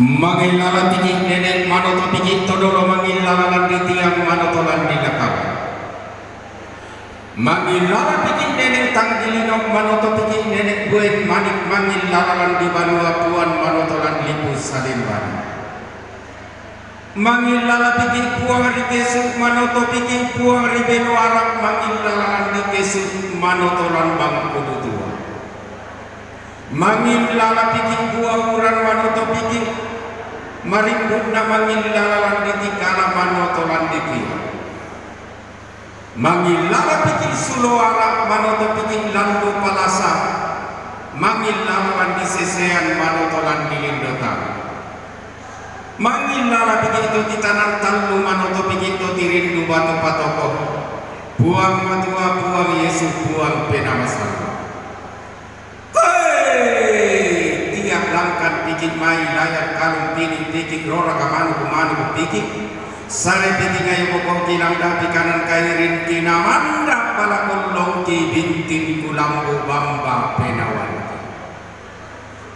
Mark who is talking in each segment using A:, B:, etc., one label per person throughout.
A: Mangilala tiki nenek manoto tiki todoro mangilala lan ditiang manoto lan dilakap. Mangilala tiki nenek tanggilinok manoto tiki nenek buet manik mangilala lan di banua puan manoto lan lipus salimban. Mangilala tiki puang ribesu manoto tiki puang ribeno arak mangilala lan dikesu manoto lan bang kudu tua. Mangilala tiki buang uran manoto tiki marimbun na mangilala lan ditikala manoto lan dikia. Mangilala pikir suloara manoto pikir landu palasa. Mangilala lan disesean manoto lan dilindota. Mangilala pikir itu titanan talu manoto pikir itu tirindu batu patoko. Buang matua buang Yesus buang penamasan. Langkan pikir mai layar kalung pilih pikir rora kamanu pikir sare pikir ngayu pokok kilang dapi kanan kairin kinamanda palakon longki bintin kulambu bamba penawan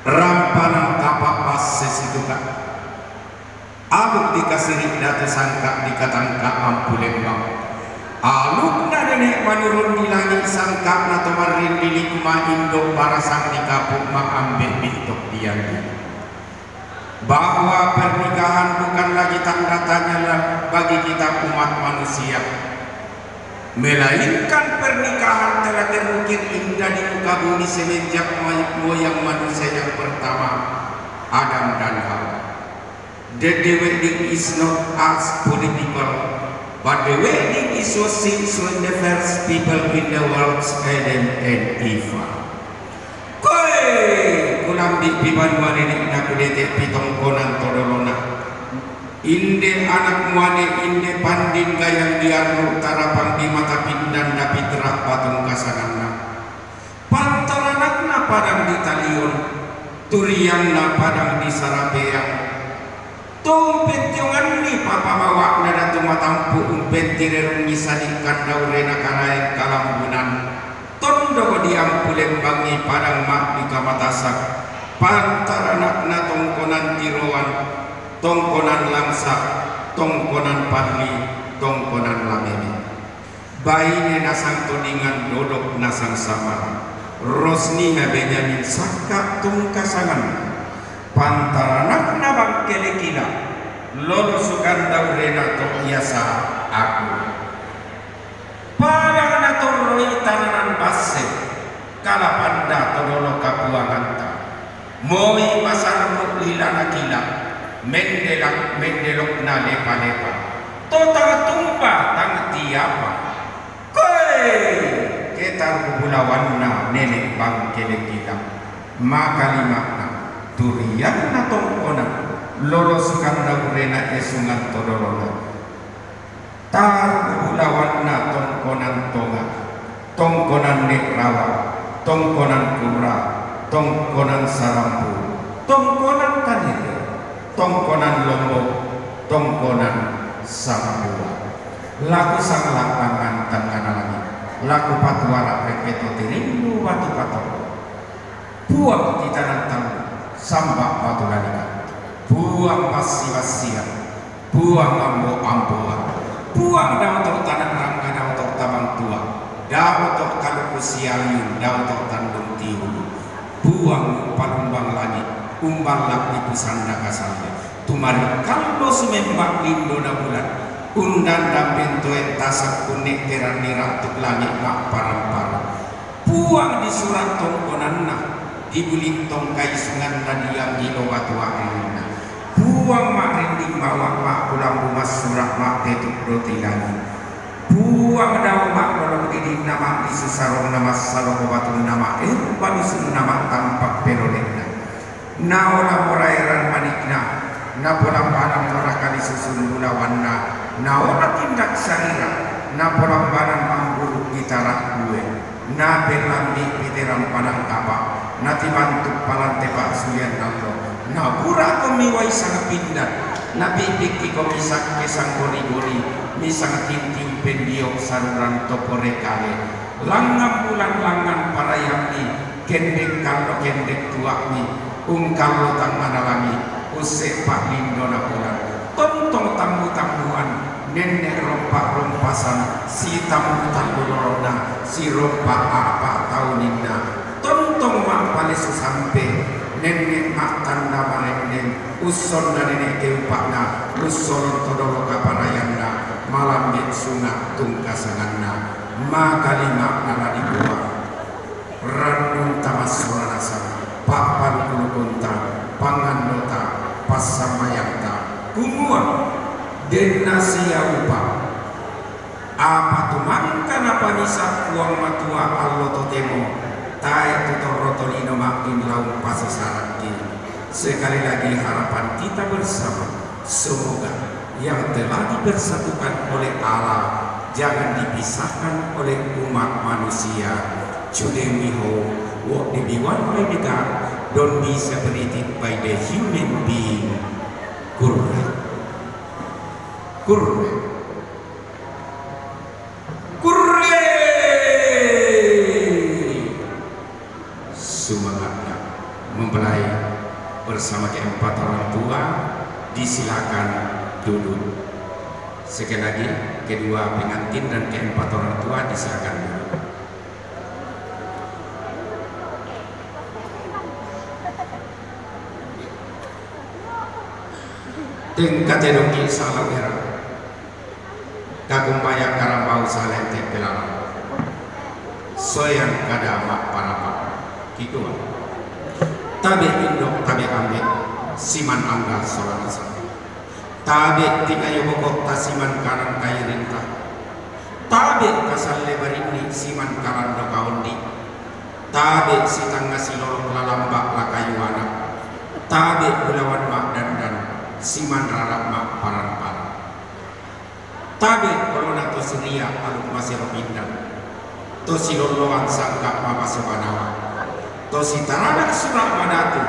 A: rampanan kapak pas sesitukan abuk dikasih datu sangka dikatangka ampu lembang aluk na nenek manurun di langit sangka na tomarin di likuma indo barasang di kapuk maambil bintok dianti bahwa pernikahan bukan lagi tanda tanya bagi kita umat manusia, melainkan pernikahan telah terukir indah di muka bumi semenjak moyang manusia yang pertama Adam dan Hawa. The wedding is not as political, but the wedding is so since when the first people in the world, Adam and Eva. Kulang di piban wanenek na kudete pitong konan todolona. Inde anak muane inde pandin gayang diarno tarapang di mata pindan na pitra patung kasanganna. Pantaranak na padang di talion, turiang na padang di sarapeang. Tumpentiongan ni papamawak na datu matampu umpentirerung isadikan daurena kanaeng kalambunan. Tondo ko diampuleng bangi padang mak di kamatasak pantaranak na tongkonan tiruan tongkonan langsa tongkonan parli tongkonan lamemi baine nasang toningan dodok nasang samar rosni na Benyamin sakak tungkasangan pantaranak na bangkelekila lolo sukan daurena to iasa aku padang na toroi tananan basse kala panda todolo kapuanganta moi pasar lilana kila mendelok na lepa-lepa totang tumpa tang tiapa koe ketar kubulawan na nenek bang kelekila makalimakna turian na tongkona lolos kanda urena esungan todolona tar kubulawan na tongkonan tonga tongkonan nekrawa tongkonan kura tongkonan sarampu tongkonan kanile tongkonan lombok tongkonan sambua laku sang lapangan tangana lagi laku patuara reketo tirindu batu patoko buang kita nantang sambak batu lalika buang pasi-pasian buang ambo-amboan buang daotok tanah rangga daotok tabang tua daotok kaluku siayun daotok tandung tiulu buang palumbang langit umbang lak di pusanda kasalnya tumari kaldo sumembak lindo na bulan undan dan pintu entasak kunik terani ratuk langit mak parang-parang buang di surat tongkonanna di bulintong kaisungan na diam di lobat wa'ilina buang mak rinding bawah mak pulang rumah surat mak tetuk roti lagi buang daun mak lolong diding nama isu sarong nama salong batun nama banusun nama tampak perolehna naola morairan manikna na polang banan ora kali susun bulawanna na ora tindak sarira na polang banan mamburu gitarak gue na belambi piteram panang kaba na timantuk palante pak suyan nallo na pura komiwai sang pindah na pipik komisak kesang gori-gori misang tinting pendiok saruran topore kale langam bulan langan parayamni kendek kallo kendek tuakni kallo tang manalami usik pak lindona pulan tontong tamu-tamuan nenek rompak-rompasan si tamu-tamu lorona si rompak apa tahunina tontong mak paling sesampai nenek mak tanda marendeng uson dan nenek keupakna uson todolo kaparayana malam di sungai tungkasanganna makalima nana di buah ranung tamasura rasa papan kulukunta pangandota pasamayakta kumua denasia upa apa tumangkan apa nisa uang matua allo totemo tae tutorotolino makin laung pasasaraki. Sekali lagi harapan kita bersama semoga yang telah dipersatukan oleh Allah jangan dipisahkan oleh umat manusia. Today we hope what they be one by the God don't be separated by the human being. Correct. Semangatnya mempelai bersama keempat orang tua disilakan duduk. Sekali lagi kedua pengantin dan keempat orang tua disilakan duduk. Tingkat denongi salah era kagumbaya karambau salente pelala soyan kada mak parapa gitu tabe indok tabe ambe siman angga solana sama tabe tika yobokok ta siman karan kairinta tabe kasal lebarini siman karan do kaundi tabe sitang ngasilorok lalambak lakayuana tabe bulawan mak dan siman rarak mak paran-paran tabe kolona to siria aluk masih pindah to siloloan sangka mama sebanawa to si taranak surak madatu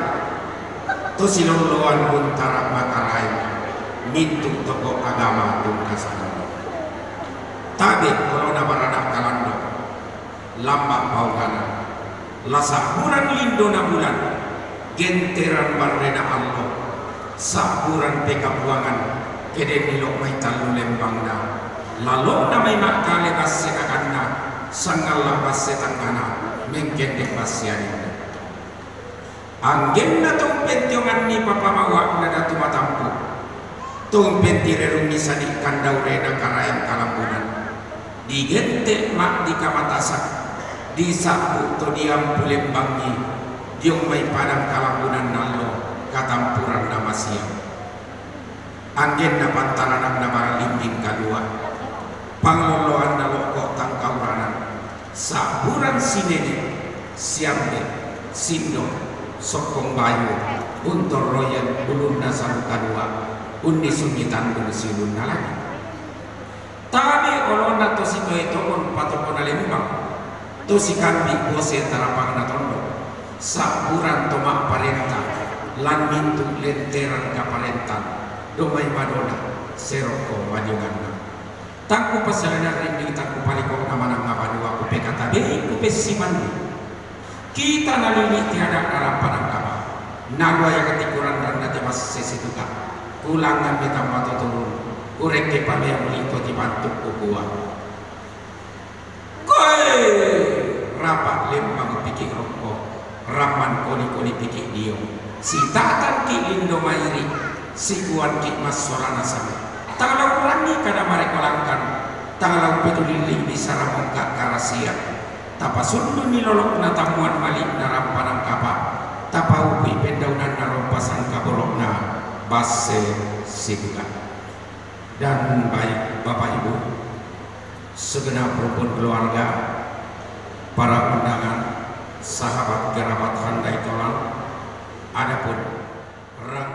A: to siloloan buntara makarai mintuk toko agama tungkasan tabe kolona baranak kalando lambak baugana lasahuran lindona bulan genteran bardena Allah sahuran peka buangan kede nilok may talu lembangna lalok na may makale basse kakanna sangala basse tangana mengkende basyanin anggen na tumpet yongan ni papamawa na datu matampu tumpet tirerumi sadik kandaure na karayang kalambunan digente mak di kamatasak di sapu to diam pulembangi diong may padang kalambunan nalo katampuran nama siang angin na pantaranan na maralimbing kadua pangloloan na loko tangkauranan saburan sinene siamde sindo sokong bayu untor royan ulun na saru kadua unni sungitan silun na lagi tabi olona to si toetokon patokon alembang to si kambi bose tarapang na tondo saburan tomak parenta lan mintu lenteran kaparentan domai madona seroko wanyungan takku pasalana rindu takku palikok namana ngabadua ku pekata dei ku pesiman kita nalili tiada harapan kama nagwa ya ketikuran randa temas sesituka ulangan kita mato turun urek ke pamea mulito dibantuk ku gua koi rapat lembang pikir rokok raman koni pikir dio si tatan ki lindo mairi si kuan ki mas sorana sama tanggalau kurani kada mereka langkan tanggalau peduli di saramongka karasia tapasundu nilolok na tamuan malik na rampanang kapa tapaupi pendaunan na rompasan kabolok na base sigga dan baik bapak ibu segenap rukun keluarga para undangan sahabat kerabat handai tolang adapun rang